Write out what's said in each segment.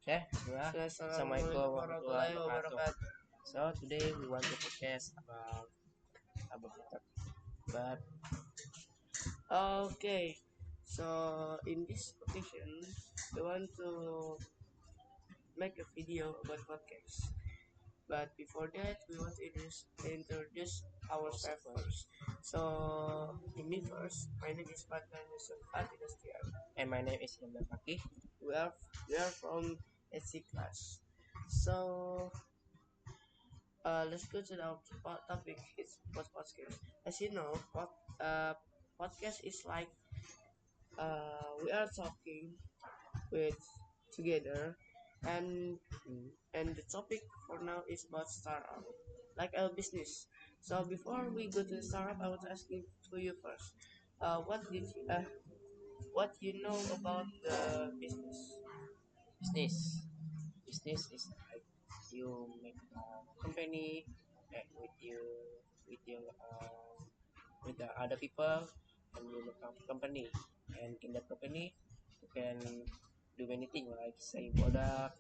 Okay, bismillah. Assalamualaikum Assalamualaikum warahmatullahi warahmatullahi wabarakatuh. wabarakatuh. So today we want to podcast about Okay, so in this occasion, we want to make a video about podcast. But before that, we want to introduce ourselves first. So, me first. My name is Fadlan Yusuf Adidastian. and my name is Imran Fakih. We are we are from SC class. So, let's go to the topic. It's podcast. As you know, podcast is like we are talking with together, and and the topic for now is about startup, like a business. So before we go to the startup, I want to ask you to you first. What you know about the business? Business. Business is like you make a company with with the other people, and you make a company. And in that company, you can do many things like selling product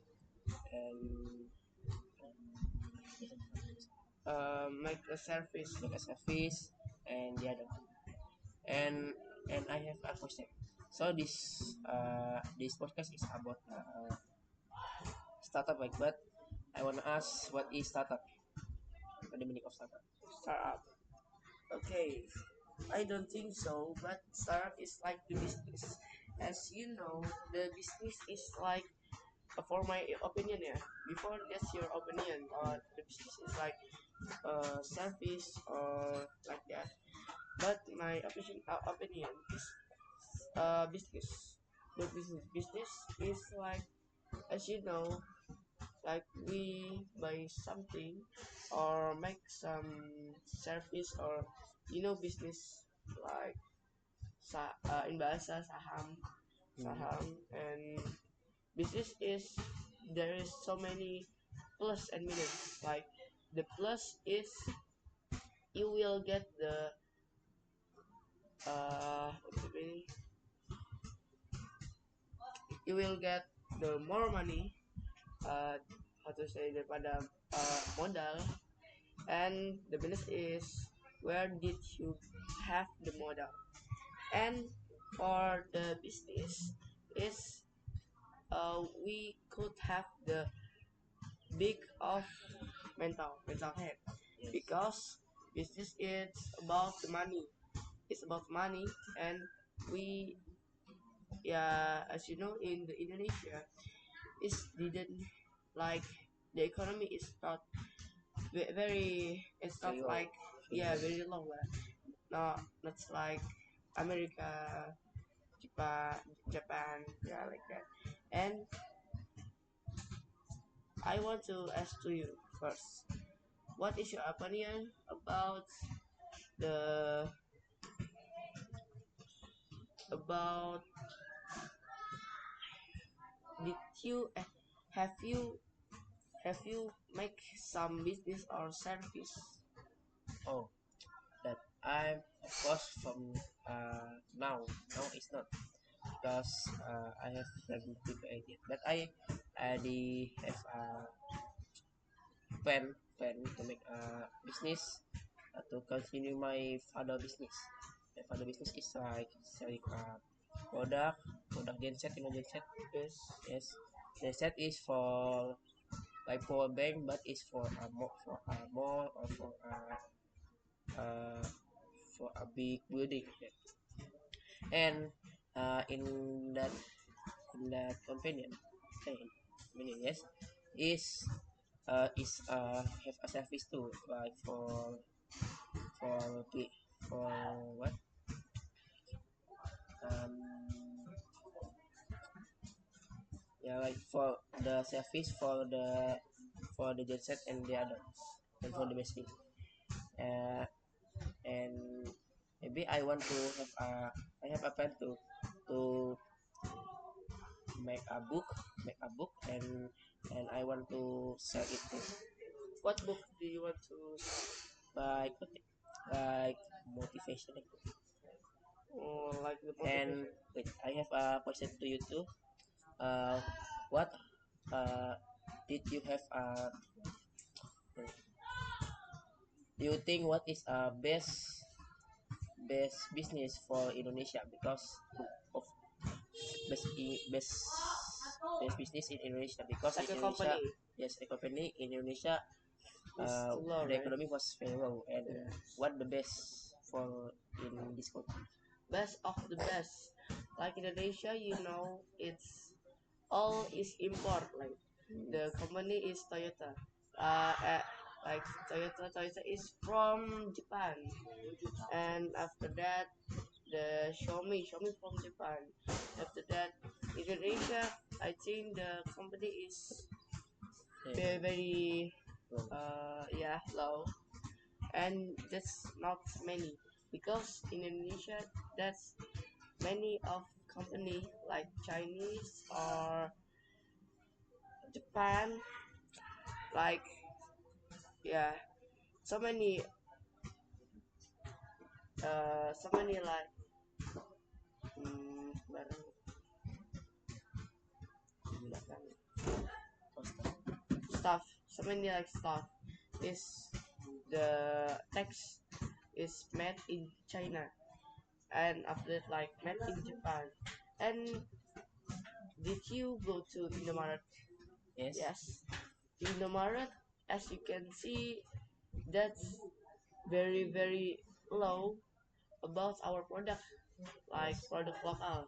and Make a service. make a service and the other. and I have a question. So this podcast is about startup, like, but I wanna ask, what is startup? What the meaning of startup? Startup. Okay, I don't think so, but startup is like the business. As you know, the business is like, for my opinion, yeah. Before that's your opinion, Mm. the business is like service or like that. But my opinion is business. The business is like, as you know, like we buy something or make some service, or business like in bahasa Mm. saham. And business is, there is so many plus and minus. Like the plus is you will get the what's the meaning? You will get the more money, how to say, daripada modal. And the minus is, where did you have the model? And for the business is, we could have the big of mental health, Yes. because business is about the money. It's about money. And we, yeah, as you know, in the Indonesia, is didn't like, the economy is not very, it's Very not low. like, yeah, very low lah. Not like America, Japan, yeah, like that. And I want to ask to you first, what is your opinion about the about did you have you have you make some business or service? Oh, that I'm, of course, from now it's not, because I have very good idea, but I already have a plan to make a business, to continue my father business. My father business is like selling product genset, genset. Yes. Yes, genset is for like power bank, but it's for a mall, or uh, for a big building. Yeah. And that in that companion, okay, meaning, yes, is have a service too, like for the for what um yeah, like for the service for the genset and the other, and for the machine. uh, and maybe I have a plan to make a book, and I want to sell it too. What book do you want to sell? like like motivation, like that. Or like the And motivation? wait, I have a question to you too. uh what did you have do you think what is a best business for Indonesia because of best business in Indonesia because Like in a Indonesia, company yes, a company in Indonesia, is too low, the right? economy was very low, and Yeah. what the best for in this country? Best of the best. Like Indonesia, it's all is import. Like the company is Toyota. Like Toyota is from Japan, and after that, the Xiaomi from Japan. After that, Indonesia, I think the company is very Yeah. very Low. yeah, low, and that's not many because in Indonesia that's many of company like Chinese or Japan, like yeah, so many like barang barang stuff, so many like stuff is the text is made in China, and after that like made in Japan. And did you go to Indomaret? Yes. Yes, Indomaret, as you can see, that's very very low about our product, like Yes. product local.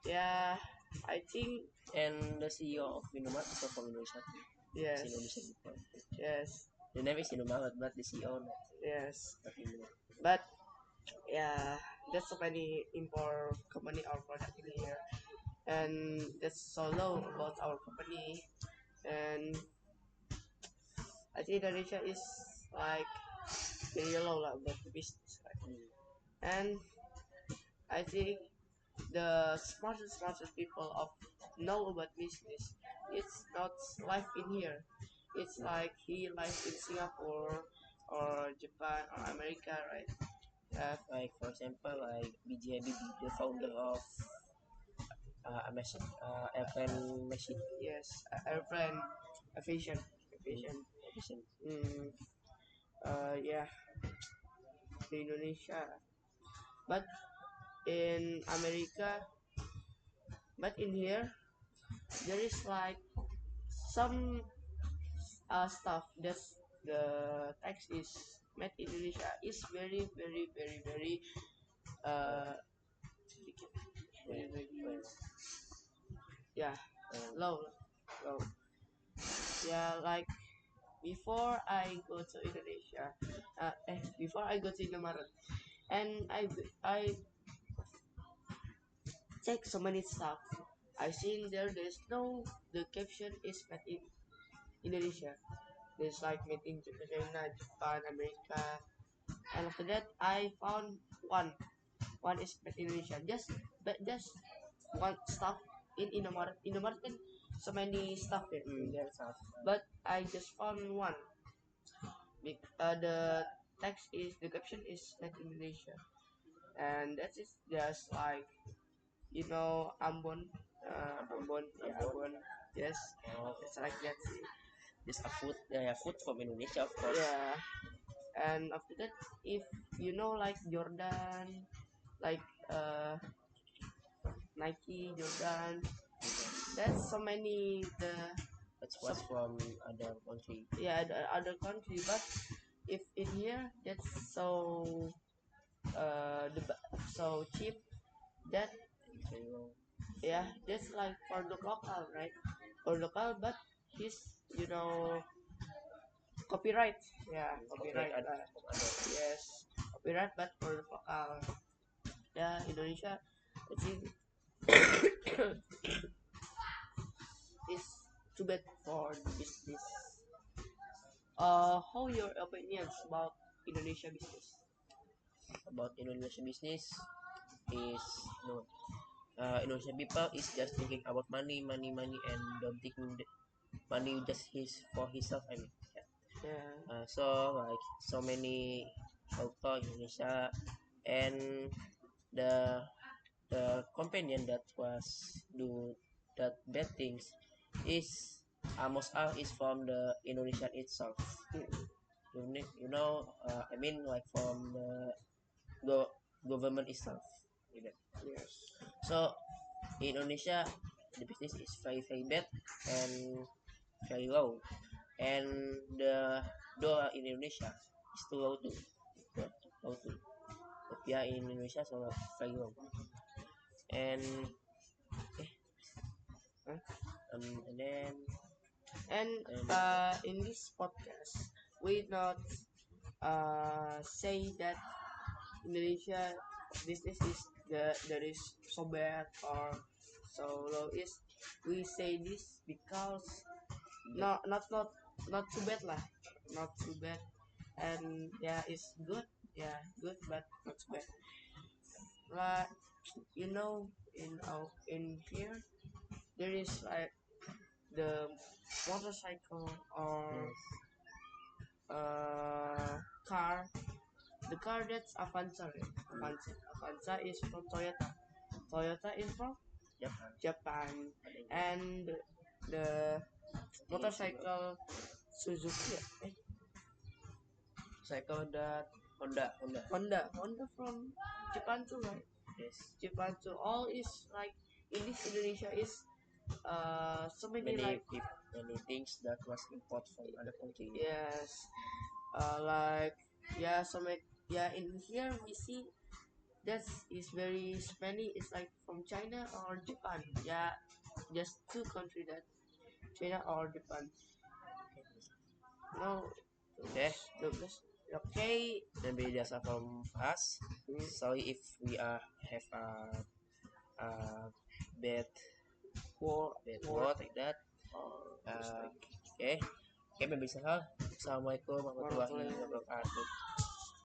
Yeah, I think And the CEO of Indomaret is not from Indonesia. It's Indonesian yes, people. yes, The name is Indomaret, but the CEO yes. not Indomaret. But yeah, there's so many import company or product in here, and that's so low about our company. And I think Indonesia is like very low lah about the business, right? And I think the smartest people of know about business, it's not life in here. It's like he live in Singapore or Japan or America, right? Like for example, like BJ Habibie, the founder of Amazon, airplane machine. Yes, airplane, aviation, aviation. Amazon. Mm, yeah, the Indonesia, but in America, but in here there is like some stuff that's the text is made in Indonesia is very very very very uh very very Well, yeah, well, low. Yeah, like before I go to Indonesia, before I go to Indomaret, and I check so many stuff. I seen there's no, the caption is made in Indonesia. There's like made in China, Japan, America, and after that I found one is made in Indonesia. Just one stuff in Indomaret. Indomaret kan so many stuff there. that's half. But I just found one. The text is, the caption is made in Indonesia, and that is just like Ambon, Ambon, yeah, Ambon. Yes, Oh, it's like that. just a food, yeah, food from Indonesia, of course. Yeah, and after that, if like Jordan, like Nike, Jordan, that's so many That's so, what's from other country. yeah, the other country. But if in here, that's so so cheap that Very low. yeah, that's like for the local, right? For local, but his copyright, yeah, Copyright copyright, from other. yes, copyright, but for the local, yeah, Indonesia, I think is too bad for the business. How your opinions about Indonesia business? About Indonesia business is Indonesian people is just thinking about money, money, money, and don't thinking money just his for himself. I mean, yeah. Yeah, So like so many contoh Indonesia, and the companion that was do that bad things is almost all is from the Indonesia itself. I mean like from the go- government itself. Like that. Yes. So in Indonesia, the business is very very bad and very low, and the dollar in Indonesia is too low too. Low too. Rupiah in Indonesia so very low, and Huh? and then And in this podcast, we not say that Indonesia business is that is so bad or so low. Is we say this because not too bad lah, not too bad, and yeah, it's good, yeah, good, but not too bad. Like in here there is like the motorcycle or yes, car. The car that's Avanza, right? Avanza is from Toyota. Toyota is from Japan. Japan, and the motorcycle Suzuki, Cycle that Honda. Honda from Japan too, right? Yes. Japan too. All is like in this Indonesia is so many like Many things that was import from other country. yes, like yeah, so many yeah. In here we see that is very Spanish. It's like from China or Japan. Yeah, just two country that China or Japan. No, Okay, Douglas. Okay. maybe that's all from us. Sorry if we have a bad War. word like that. Just like Okay, maybe that's all. Assalamualaikum warahmatullahi wabarakatuh.